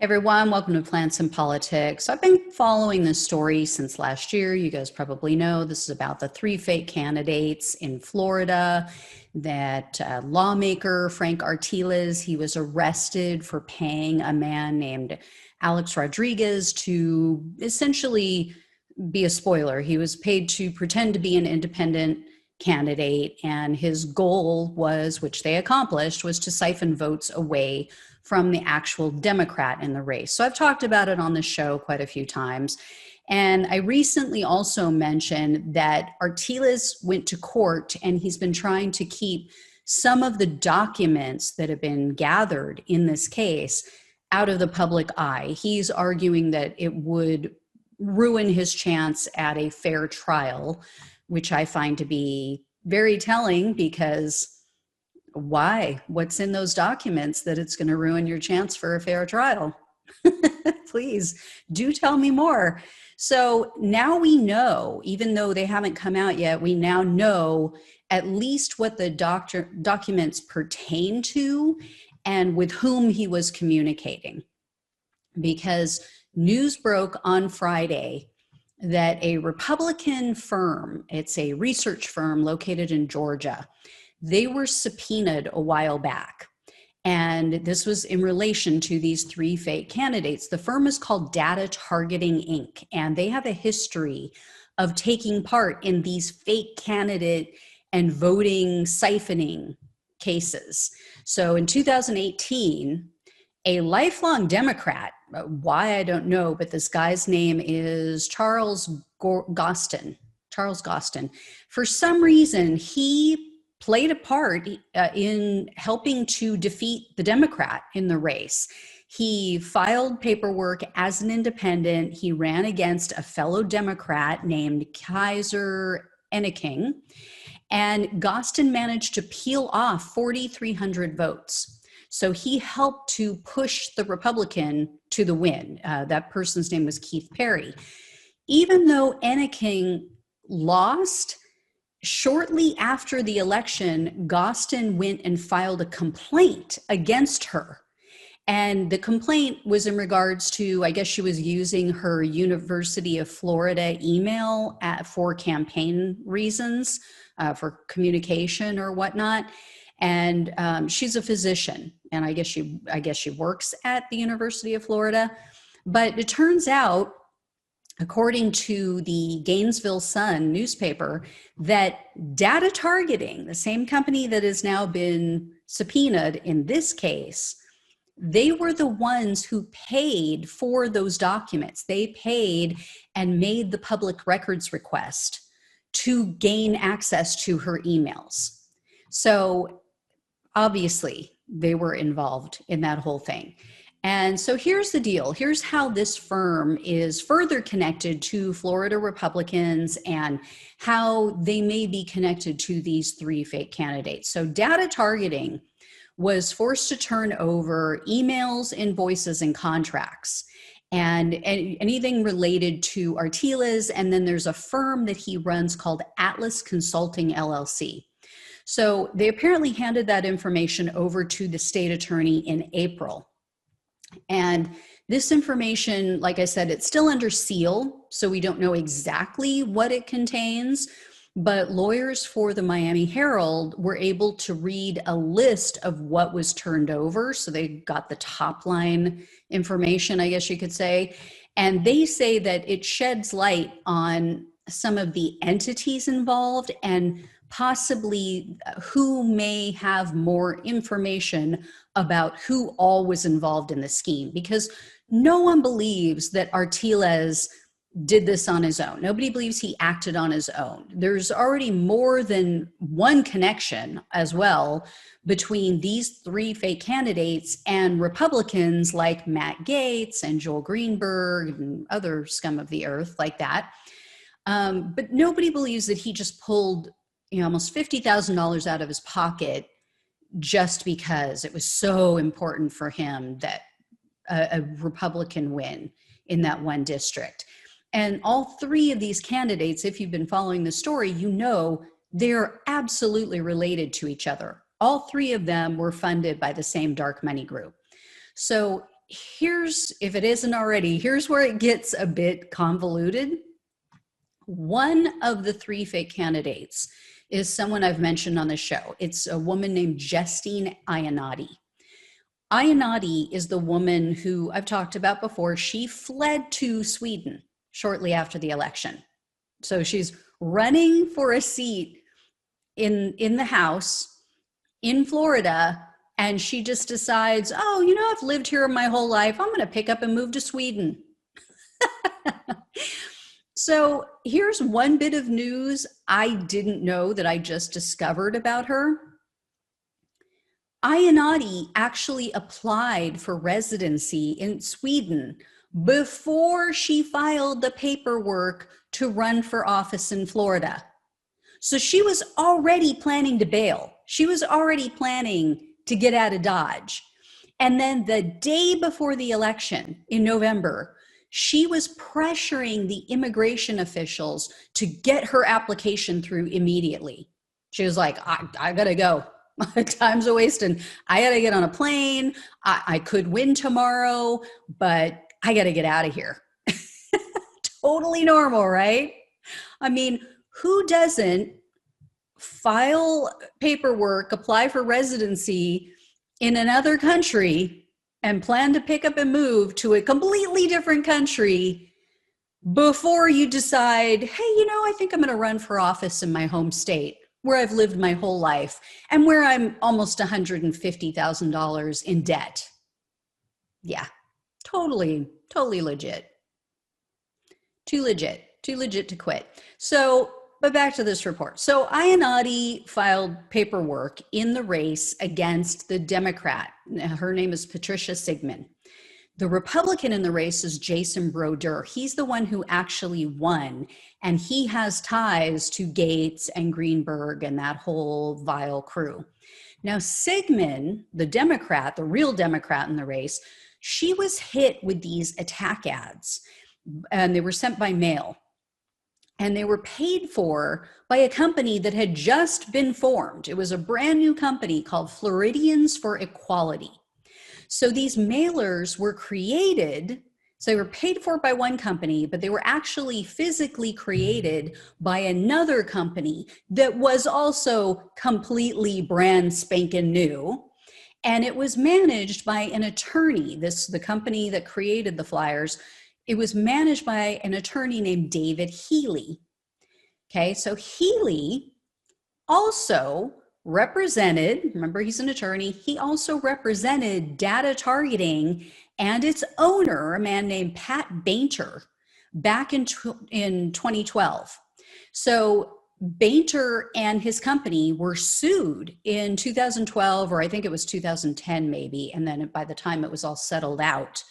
Everyone, welcome to Plants and Politics. I've been following this story since last year. You guys probably know this is about the three fake candidates in Florida. That lawmaker, Frank Artiles, he was arrested for paying a man named Alex Rodriguez to essentially be a spoiler. He was paid to pretend to be an independent candidate, and his goal was, which they accomplished, was to siphon votes away from the actual Democrat in the race. So I've talked about it on the show quite a few times. And I recently also mentioned that Artiles went to court and he's been trying to keep some of the documents that have been gathered in this case out of the public eye. He's arguing that it would ruin his chance at a fair trial, which I find to be very telling, because why? What's in those documents that it's going to ruin your chance for a fair trial? Please do tell me more. So now we know, even though they haven't come out yet, we now know at least what the documents pertain to and with whom he was communicating. Because news broke on Friday that a Republican firm, it's a research firm located in Georgia, they were subpoenaed a while back. And this was in relation to these three fake candidates. The firm is called Data Targeting Inc., and they have a history of taking part in these fake candidate and voting siphoning cases. So in 2018, a lifelong Democrat, why I don't know, but this guy's name is Charles Gostin. For some reason, he played a part in helping to defeat the Democrat in the race. He filed paperwork as an independent. He ran against a fellow Democrat named Kaiser Enneking, and Gostin managed to peel off 4,300 votes. So he helped to push the Republican to the win. That person's name was Keith Perry. Even though Enneking lost, shortly after the election, Gostin went and filed a complaint against her. And the complaint was in regards to, I guess she was using her University of Florida email for campaign reasons, for communication or whatnot. And she's a physician, and I guess she works at the University of Florida. But it turns out, according to the Gainesville Sun newspaper, that Data Targeting, the same company that has now been subpoenaed in this case, they were the ones who paid for those documents. They paid and made the public records request to gain access to her emails. So obviously, they were involved in that whole thing. And so here's the deal. Here's how this firm is further connected to Florida Republicans and how they may be connected to these three fake candidates. So Data Targeting was forced to turn over emails, invoices, and contracts, and anything related to Artiles. And then there's a firm that he runs called Atlas Consulting, LLC. So they apparently handed that information over to the state attorney in April. And this information, like I said, it's still under seal, so we don't know exactly what it contains, but lawyers for the Miami Herald were able to read a list of what was turned over. So they got the top line information, I guess you could say. And they say that it sheds light on some of the entities involved and possibly who may have more information about who all was involved in the scheme, because no one believes that Artiles did this on his own. Nobody believes he acted on his own. There's already more than one connection as well between these three fake candidates and Republicans like Matt Gaetz and Joel Greenberg and other scum of the earth like that. But nobody believes that he just pulled almost $50,000 out of his pocket just because it was so important for him that a Republican win in that one district. And all three of these candidates, if you've been following the story, they're absolutely related to each other. All three of them were funded by the same dark money group. So if it isn't already, here's where it gets a bit convoluted. One of the three fake candidates is someone I've mentioned on the show. It's a woman named Justine Iannotti. Iannotti is the woman who I've talked about before. She fled to Sweden shortly after the election. So she's running for a seat in the House in Florida, and she just decides, oh, you know, I've lived here my whole life. I'm going to pick up and move to Sweden. So here's one bit of news I didn't know that I just discovered about her. Iannotti actually applied for residency in Sweden before she filed the paperwork to run for office in Florida. So she was already planning to bail. She was already planning to get out of Dodge. And then the day before the election in November, she was pressuring the immigration officials to get her application through immediately. She was like, I gotta go. Time's a wasting. I gotta get on a plane. I could win tomorrow, but I gotta get out of here. Totally normal, right? I mean, who doesn't file paperwork, apply for residency in another country and plan to pick up and move to a completely different country before you decide, hey, you know, I think I'm going to run for office in my home state where I've lived my whole life and where I'm almost $150,000 in debt? Yeah, totally legit. Too legit to quit. So, but back to this report. So Iannotti filed paperwork in the race against the Democrat. Her name is Patricia Sigmund. The Republican in the race is Jason Brodeur. He's the one who actually won, and he has ties to Gates and Greenberg and that whole vile crew. Now, Sigmund, the Democrat, the real Democrat in the race, she was hit with these attack ads, and they were sent by mail. And they were paid for by a company that had just been formed. It was a brand new company called Floridians for Equality. So these mailers were created, so they were paid for by one company, but they were actually physically created by another company that was also completely brand spanking new. And it was managed by an attorney. The company that created the flyers, it was managed by an attorney named David Healy. Okay, so Healy also represented, remember he's an attorney, he also represented data targeting and its owner, a man named Pat Bainter, back in 2012. So Bainter and his company were sued in 2012, or I think it was 2010 maybe, and then by the time it was all settled out,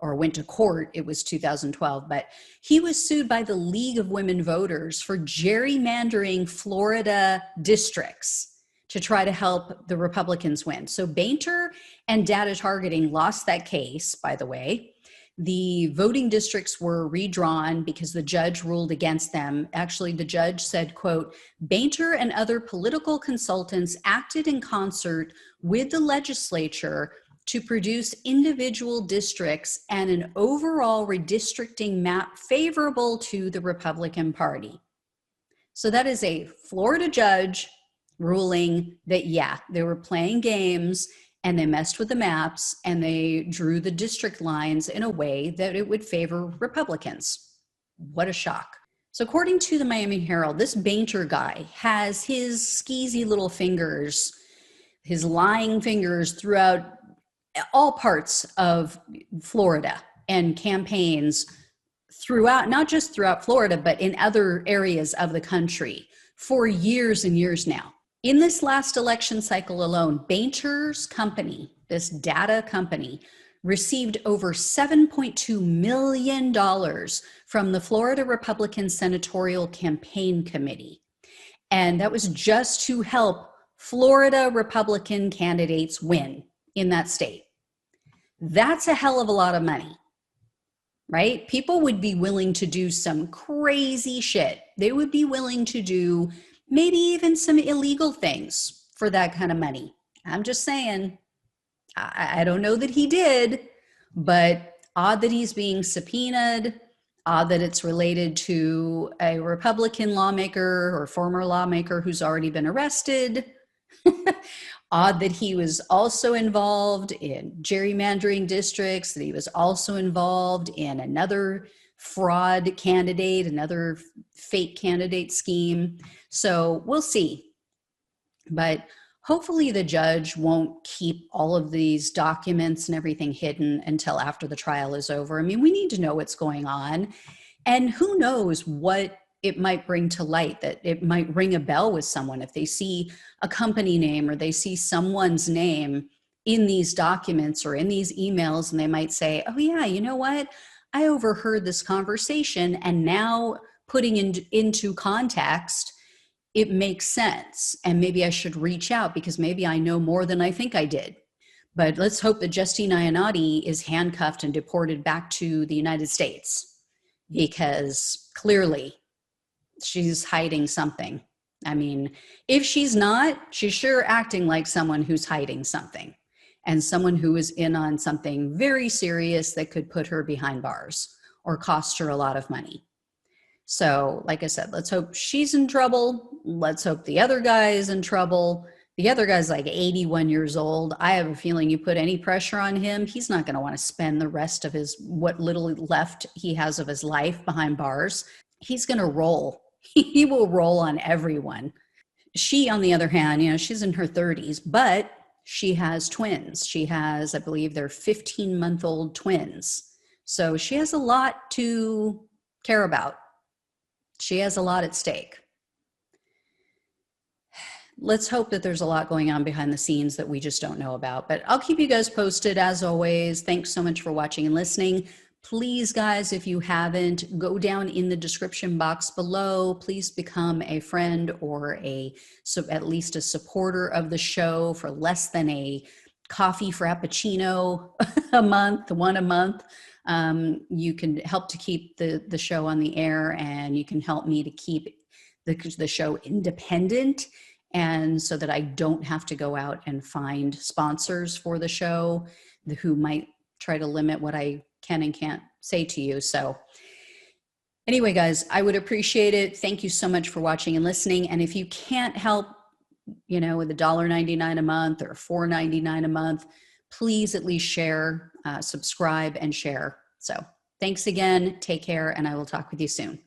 or went to court, it was 2012, but he was sued by the League of Women Voters for gerrymandering Florida districts to try to help the Republicans win. So Bainter and data targeting lost that case, by the way. The voting districts were redrawn because the judge ruled against them. Actually, the judge said, quote, Bainter and other political consultants acted in concert with the legislature to produce individual districts and an overall redistricting map favorable to the Republican Party. So that is a Florida judge ruling that, yeah, they were playing games and they messed with the maps and they drew the district lines in a way that it would favor Republicans. What a shock. So according to the Miami Herald, this Bainter guy has his skeezy little fingers, his lying fingers throughout all parts of Florida and campaigns throughout, not just throughout Florida, but in other areas of the country for years and years now. In this last election cycle alone, Bainter's company, this data company, received over $7.2 million from the Florida Republican Senatorial Campaign Committee. And that was just to help Florida Republican candidates win in that state. That's a hell of a lot of money, right? People would be willing to do some crazy shit. They would be willing to do maybe even some illegal things for that kind of money. I'm just saying, I don't know that he did, But odd that he's being subpoenaed, odd that it's related to a Republican lawmaker or former lawmaker who's already been arrested. Odd that he was also involved in gerrymandering districts, that he was also involved in another fraud candidate, another fake candidate scheme. So we'll see. But hopefully the judge won't keep all of these documents and everything hidden until after the trial is over. I mean, we need to know what's going on. And who knows what it might bring to light, that it might ring a bell with someone if they see a company name or they see someone's name in these documents or in these emails, and they might say, oh yeah, you know what? I overheard this conversation, and now putting into context, it makes sense. And maybe I should reach out because maybe I know more than I think I did. But let's hope that Justine Iannotti is handcuffed and deported back to the United States, because clearly she's hiding something. I mean, if she's not, she's sure acting like someone who's hiding something, and someone who is in on something very serious that could put her behind bars or cost her a lot of money. So, like I said, let's hope she's in trouble. Let's hope the other guy is in trouble. The other guy's like 81 years old. I have a feeling you put any pressure on him, he's not going to want to spend the rest of what little left he has of his life behind bars. He's going to roll. He will roll on everyone. She, on the other hand, she's in her 30s, but she has twins. She has, I believe, they're 15-month-old twins. So she has a lot to care about. She has a lot at stake. Let's hope that there's a lot going on behind the scenes that we just don't know about. But I'll keep you guys posted as always. Thanks so much for watching and listening. Please, guys, if you haven't, go down in the description box below. Please become a friend or at least a supporter of the show for less than a coffee frappuccino one a month. You can help to keep the show on the air, and you can help me to keep the show independent, and so that I don't have to go out and find sponsors for the show who might try to limit what I can and can't say to you. So anyway, guys, I would appreciate it. Thank you so much for watching and listening. And if you can't help, with $1.99 a month or $4.99 a month, please at least share, subscribe, and share. So thanks again. Take care, and I will talk with you soon.